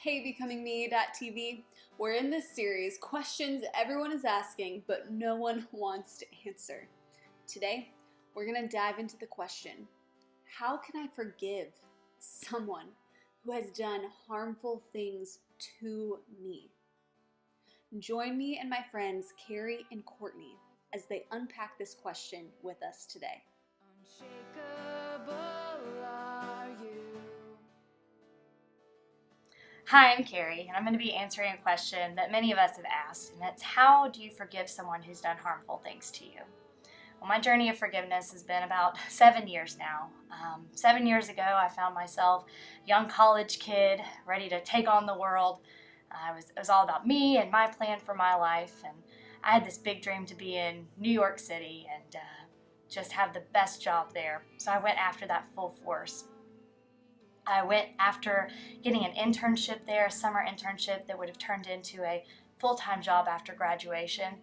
Hey, BecomingMeTV. We're in this series, questions everyone is asking, but no one wants to answer. Today, we're going to dive into the question, how can I forgive someone who has done harmful things to me? Join me and my friends, Carrie and Courtney, as they unpack this question with us today. Unshakable are you. Hi, I'm Carrie, and I'm going to be answering a question that many of us have asked, and it's how do you forgive someone who's done harmful things to you? Well, my journey of forgiveness has been about 7 years now. 7 years ago, I found myself a young college kid ready to take on the world. It was all about me and my plan for my life, and I had this big dream to be in New York City and just have the best job there. So I went after that full force. I went after getting an internship there, a summer internship that would have turned into a full-time job after graduation,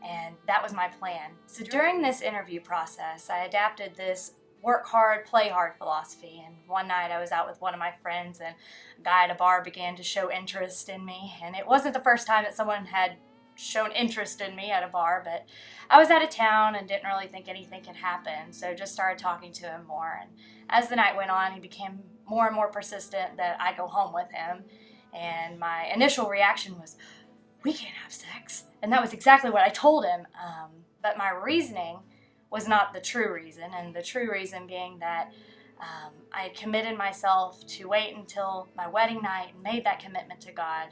and that was my plan. So during this interview process, I adapted this work hard, play hard philosophy, and one night I was out with one of my friends and a guy at a bar began to show interest in me, and it wasn't the first time that someone had shown interest in me at a bar, but I was out of town and didn't really think anything could happen, so just started talking to him more, and as the night went on, he became more and more persistent that I go home with him, and my initial reaction was, we can't have sex, and that was exactly what I told him, but my reasoning was not the true reason, and the true reason being that I had committed myself to wait until my wedding night and made that commitment to God,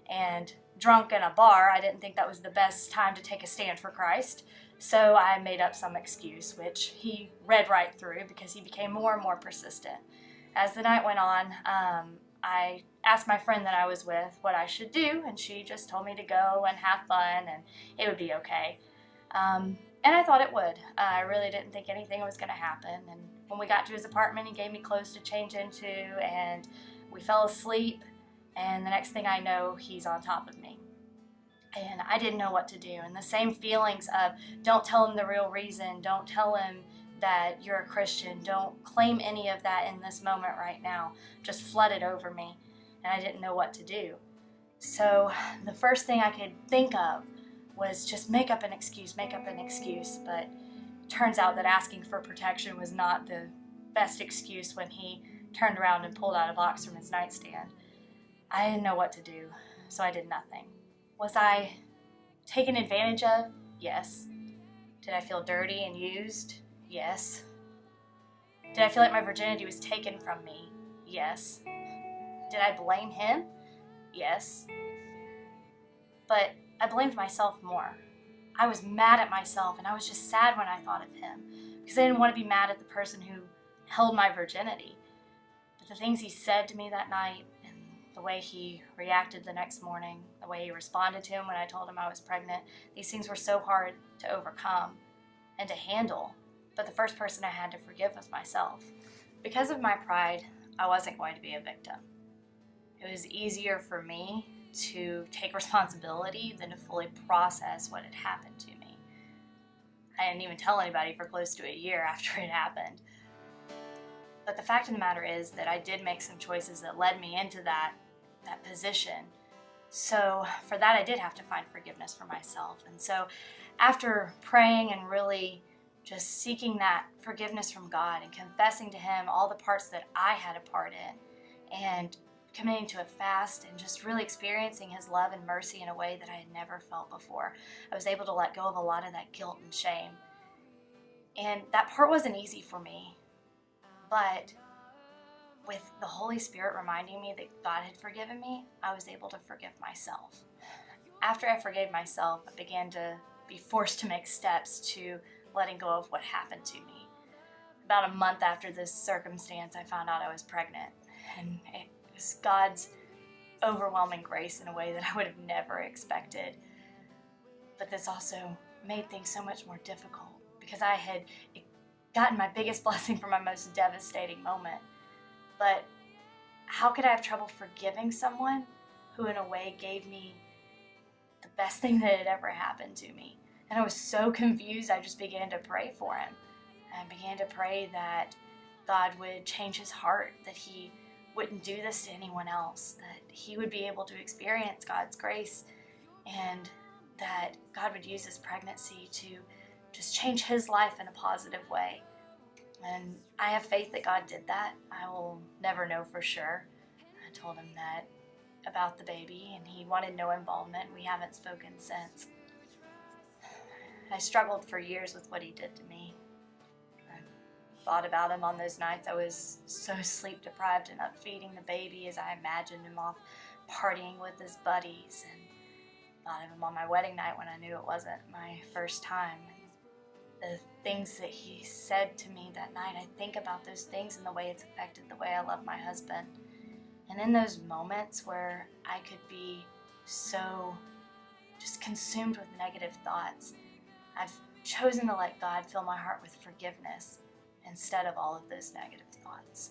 and drunk in a bar, I didn't think that was the best time to take a stand for Christ, so I made up some excuse, which he read right through because he became more and more persistent. As the night went on, I asked my friend that I was with what I should do, and she just told me to go and have fun and it would be okay. And I thought it would. I really didn't think anything was going to happen, and when we got to his apartment, he gave me clothes to change into, and we fell asleep, and the next thing I know, he's on top of me. And I didn't know what to do, and the same feelings of don't tell him the real reason, don't tell him that you're a Christian, don't claim any of that in this moment right now, just flooded over me, and I didn't know what to do. So the first thing I could think of was just make up an excuse, but turns out that asking for protection was not the best excuse when he turned around and pulled out a box from his nightstand. I didn't know what to do, so I did nothing. Was I taken advantage of? Yes. Did I feel dirty and used? Yes. Did I feel like my virginity was taken from me? Yes. Did I blame him? Yes. But I blamed myself more. I was mad at myself, and I was just sad when I thought of him, because I didn't want to be mad at the person who held my virginity. But the things he said to me that night, and the way he reacted the next morning, the way he responded to him when I told him I was pregnant, these things were so hard to overcome and to handle. But the first person I had to forgive was myself. Because of my pride, I wasn't going to be a victim. It was easier for me to take responsibility than to fully process what had happened to me. I didn't even tell anybody for close to a year after it happened. But the fact of the matter is that I did make some choices that led me into that position. So for that, I did have to find forgiveness for myself. And so after praying and really just seeking that forgiveness from God and confessing to Him all the parts that I had a part in, and committing to a fast and just really experiencing His love and mercy in a way that I had never felt before, I was able to let go of a lot of that guilt and shame. And that part wasn't easy for me, but with the Holy Spirit reminding me that God had forgiven me, I was able to forgive myself. After I forgave myself, I began to be forced to make steps to letting go of what happened to me. About a month after this circumstance, I found out I was pregnant, and it was God's overwhelming grace in a way that I would have never expected. But this also made things so much more difficult because I had gotten my biggest blessing from my most devastating moment. But how could I have trouble forgiving someone who in a way gave me the best thing that had ever happened to me? And I was so confused, I just began to pray for him. And I began to pray that God would change his heart, that he wouldn't do this to anyone else, that he would be able to experience God's grace, and that God would use his pregnancy to just change his life in a positive way. And I have faith that God did that. I will never know for sure. I told him that about the baby, and he wanted no involvement. We haven't spoken since. I struggled for years with what he did to me. I thought about him on those nights I was so sleep deprived and up feeding the baby as I imagined him off partying with his buddies, and thought of him on my wedding night when I knew it wasn't my first time. The things that he said to me that night, I think about those things and the way it's affected the way I love my husband. And in those moments where I could be so just consumed with negative thoughts, I've chosen to let God fill my heart with forgiveness instead of all of those negative thoughts.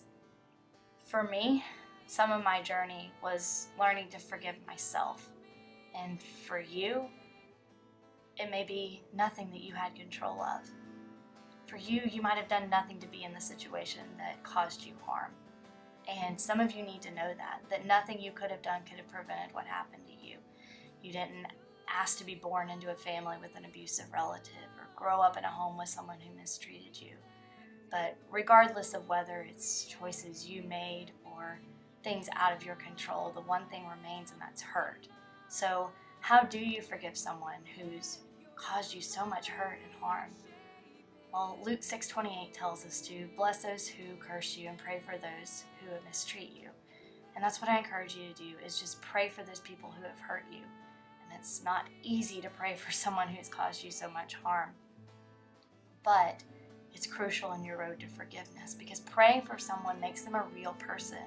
For me, some of my journey was learning to forgive myself. And for you, it may be nothing that you had control of. For you, you might have done nothing to be in the situation that caused you harm. And some of you need to know that nothing you could have done could have prevented what happened to you. You didn't ask to be born into a family with an abusive relative or grow up in a home with someone who mistreated you. But regardless of whether it's choices you made or things out of your control, the one thing remains, and that's hurt. So how do you forgive someone who's caused you so much hurt and harm? Well, Luke 6:28 tells us to bless those who curse you and pray for those who mistreat you. And that's what I encourage you to do, is just pray for those people who have hurt you. And it's not easy to pray for someone who's caused you so much harm. But it's crucial in your road to forgiveness, because praying for someone makes them a real person,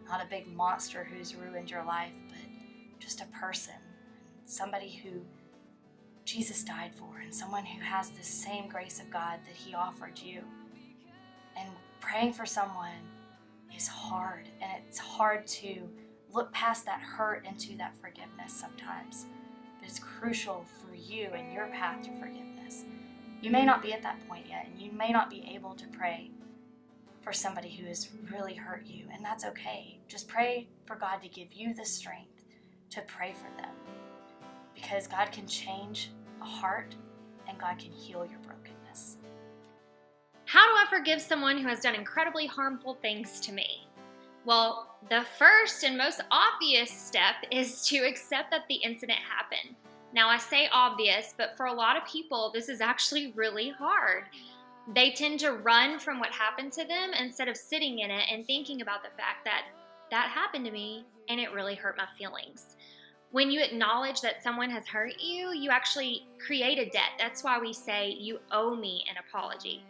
not a big monster who's ruined your life, but just a person, somebody who Jesus died for, and someone who has the same grace of God that he offered you. And praying for someone is hard, and it's hard to look past that hurt into that forgiveness sometimes. But it's crucial for you in your path to forgiveness. You may not be at that point yet, and you may not be able to pray for somebody who has really hurt you, and that's okay. Just pray for God to give you the strength to pray for them, because God can change a heart and God can heal your brokenness. How do I forgive someone who has done incredibly harmful things to me? Well, the first and most obvious step is to accept that the incident happened. Now, I say obvious, but for a lot of people, this is actually really hard. They tend to run from what happened to them instead of sitting in it and thinking about the fact that that happened to me and it really hurt my feelings. When you acknowledge that someone has hurt you, you actually create a debt. That's why we say, you owe me an apology.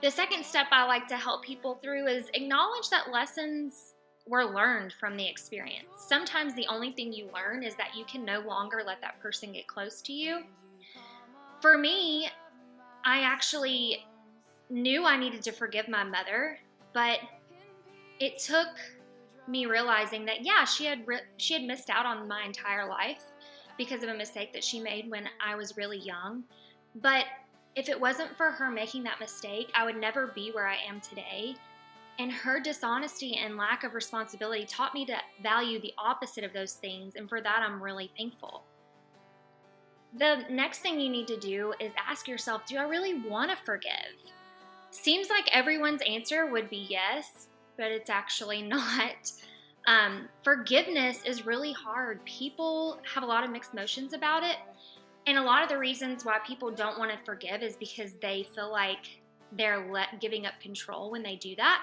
The second step I like to help people through is acknowledge that lessons were learned from the experience. Sometimes the only thing you learn is that you can no longer let that person get close to you. For me, I actually knew I needed to forgive my mother, but it took me realizing that, yeah, she had missed out on my entire life because of a mistake that she made when I was really young. But if it wasn't for her making that mistake, I would never be where I am today. And her dishonesty and lack of responsibility taught me to value the opposite of those things, and for that I'm really thankful. The next thing you need to do is ask yourself, do I really want to forgive? Seems like everyone's answer would be yes, but it's actually not. Forgiveness is really hard. People have a lot of mixed emotions about it. And a lot of the reasons why people don't want to forgive is because they feel like they're giving up control when they do that,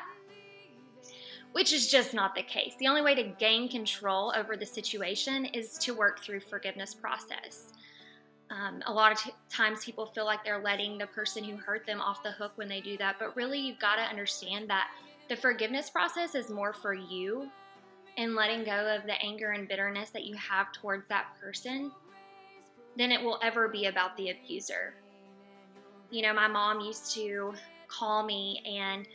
which is just not the case. The only way to gain control over the situation is to work through forgiveness process. A lot of times people feel like they're letting the person who hurt them off the hook when they do that, but really you've got to understand that the forgiveness process is more for you and letting go of the anger and bitterness that you have towards that person than it will ever be about the abuser. You know, my mom used to call me, and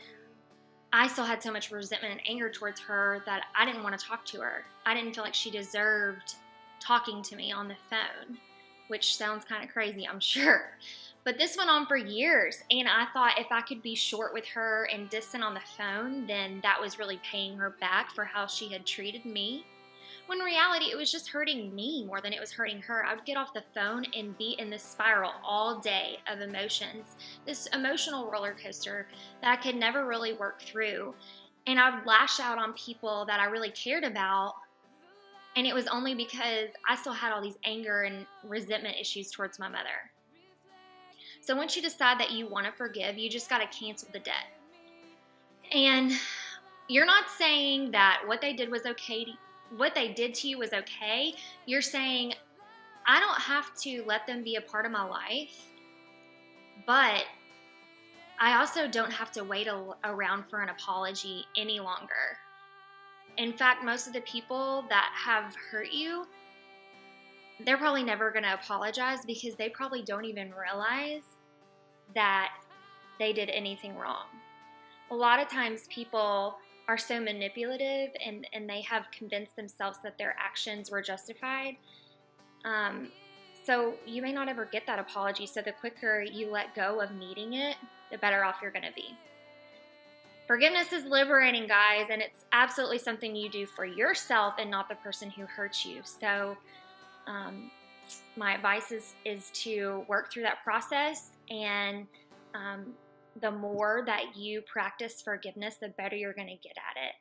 I still had so much resentment and anger towards her that I didn't want to talk to her. I didn't feel like she deserved talking to me on the phone, which sounds kind of crazy, I'm sure. But this went on for years, and I thought if I could be short with her and distant on the phone, then that was really paying her back for how she had treated me. When in reality, it was just hurting me more than it was hurting her. I would get off the phone and be in this spiral all day of emotions, this emotional roller coaster that I could never really work through. And I would lash out on people that I really cared about, and it was only because I still had all these anger and resentment issues towards my mother. So once you decide that you want to forgive, you just got to cancel the debt. And you're not saying that what they did was okay, what they did to you was okay. You're saying, I don't have to let them be a part of my life, but I also don't have to wait around for an apology any longer. In fact, most of the people that have hurt you, they're probably never going to apologize because they probably don't even realize that they did anything wrong. A lot of times people are so manipulative and they have convinced themselves that their actions were justified. So you may not ever get that apology. So the quicker you let go of needing it, the better off you're going to be. Forgiveness is liberating, guys, and it's absolutely something you do for yourself and not the person who hurt you. So my advice is to work through that process, and the more that you practice forgiveness, the better you're going to get at it.